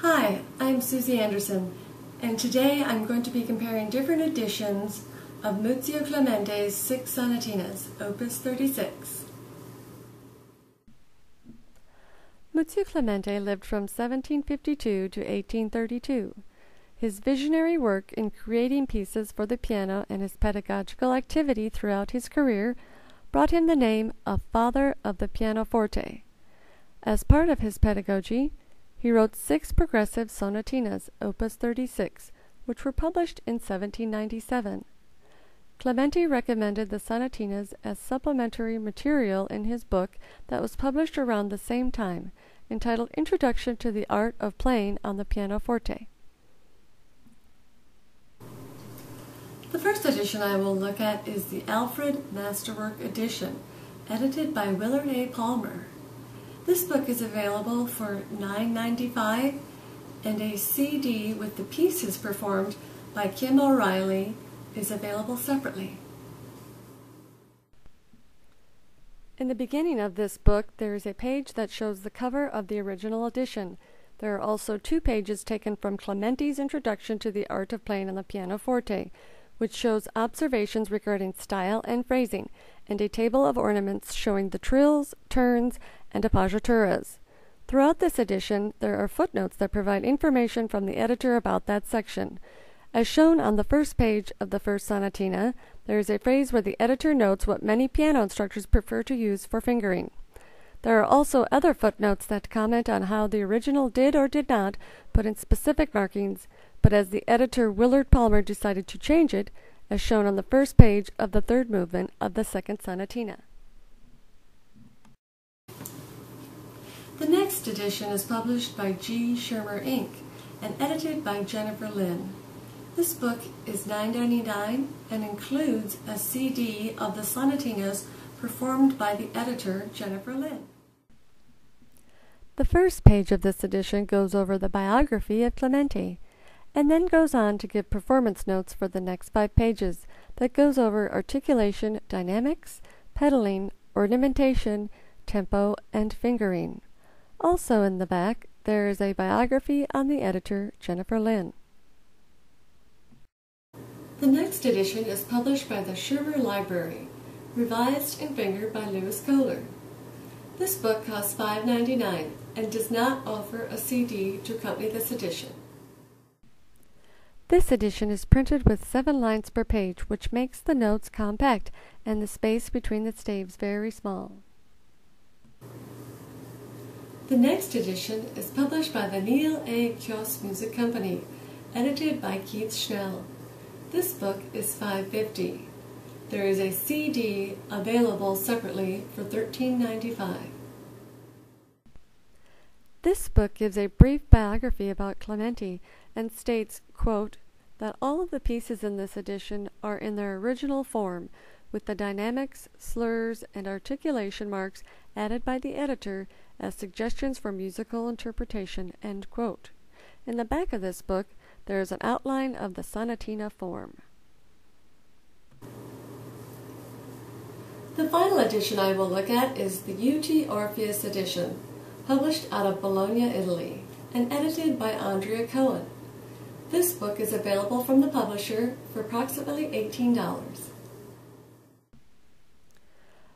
Hi, I'm Suzie Anderson, and today I'm going to be comparing different editions of Muzio Clementi's 6 Sonatinas, Opus 36. Muzio Clementi lived from 1752 to 1832. His visionary work in creating pieces for the piano and his pedagogical activity throughout his career brought him the name of Father of the Pianoforte. As part of his pedagogy, he wrote 6 progressive sonatinas, Opus 36, which were published in 1797. Clementi recommended the sonatinas as supplementary material in his book that was published around the same time, entitled Introduction to the Art of Playing on the Pianoforte. The first edition I will look at is the Alfred Masterwork Edition, edited by Willard A. Palmer. This book is available for $9.95, and a CD with the pieces performed by Kim O'Reilly is available separately. In the beginning of this book, there is a page that shows the cover of the original edition. There are also 2 pages taken from Clementi's Introduction to the Art of Playing on the Pianoforte, which shows observations regarding style and phrasing, and a table of ornaments showing the trills, turns, and appoggiaturas. Throughout this edition, there are footnotes that provide information from the editor about that section. As shown on the first page of the first sonatina, there is a phrase where the editor notes what many piano instructors prefer to use for fingering. There are also other footnotes that comment on how the original did or did not put in specific markings, but as the editor Willard Palmer decided to change it, as shown on the first page of the third movement of the second sonatina. The next edition is published by G. Schirmer, Inc. and edited by Jennifer Lynn. This book is $9.99 and includes a CD of the sonatinas performed by the editor Jennifer Lynn. The first page of this edition goes over the biography of Clementi, and then goes on to give performance notes for the next 5 pages that goes over articulation, dynamics, pedaling, ornamentation, tempo, and fingering. Also in the back, there is a biography on the editor, Jennifer Lynn. The next edition is published by the Schirmer Library, revised and fingered by Lewis Kohler. This book costs $5.99 and does not offer a CD to accompany this edition. This edition is printed with 7 lines per page, which makes the notes compact and the space between the staves very small. The next edition is published by the Neil A. Kiosk Music Company, edited by Keith Schnell. This book is $5.50. There is a CD available separately for $13.95. This book gives a brief biography about Clementi and states, quote, that all of the pieces in this edition are in their original form, with the dynamics, slurs, and articulation marks added by the editor as suggestions for musical interpretation, end quote. In the back of this book, there is an outline of the sonatina form. The final edition I will look at is the UT Orpheus edition, published out of Bologna, Italy, and edited by Andrea Cohen. This book is available from the publisher for approximately $18.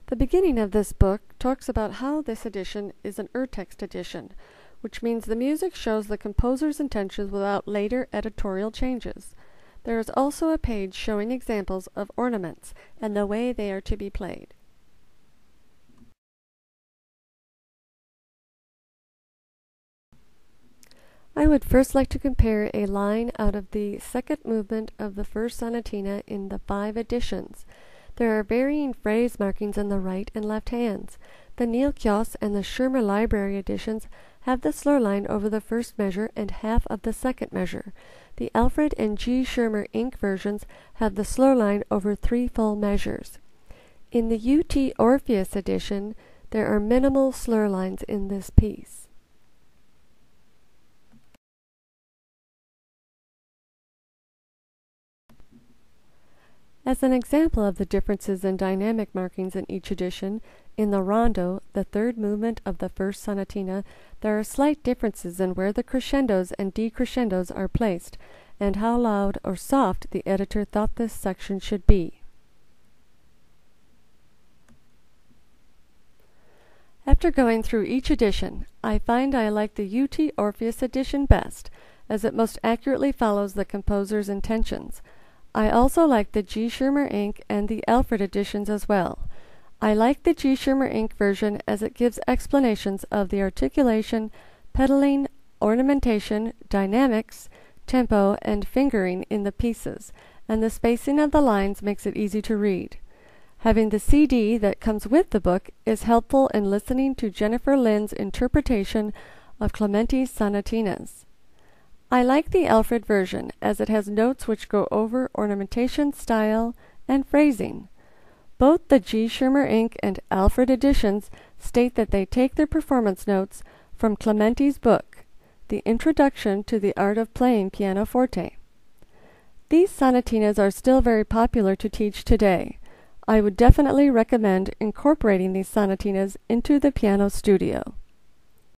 The beginning of this book talks about how this edition is an urtext edition, which means the music shows the composer's intentions without later editorial changes. There is also a page showing examples of ornaments and the way they are to be played. I would first like to compare a line out of the second movement of the first sonatina in the 5 editions. There are varying phrase markings in the right and left hands. The Neil Kiosk and the Schirmer Library editions have the slur line over the first measure and half of the second measure. The Alfred and G. Schirmer, Inc. versions have the slur line over 3 full measures. In the UT Orpheus edition, there are minimal slur lines in this piece. As an example of the differences in dynamic markings in each edition, in the rondo, the third movement of the first sonatina, there are slight differences in where the crescendos and decrescendos are placed, and how loud or soft the editor thought this section should be. After going through each edition, I find I like the UT Orpheus edition best, as it most accurately follows the composer's intentions. I also like the G. Schirmer Inc. and the Alfred editions as well. I like the G. Schirmer Inc. version as it gives explanations of the articulation, pedaling, ornamentation, dynamics, tempo, and fingering in the pieces, and the spacing of the lines makes it easy to read. Having the CD that comes with the book is helpful in listening to Jennifer Lynn's interpretation of Clementi's Sonatinas. I like the Alfred version as it has notes which go over ornamentation, style, and phrasing. Both the G. Schirmer Inc. and Alfred editions state that they take their performance notes from Clementi's book, The Introduction to the Art of Playing Pianoforte. These sonatinas are still very popular to teach today. I would definitely recommend incorporating these sonatinas into the piano studio.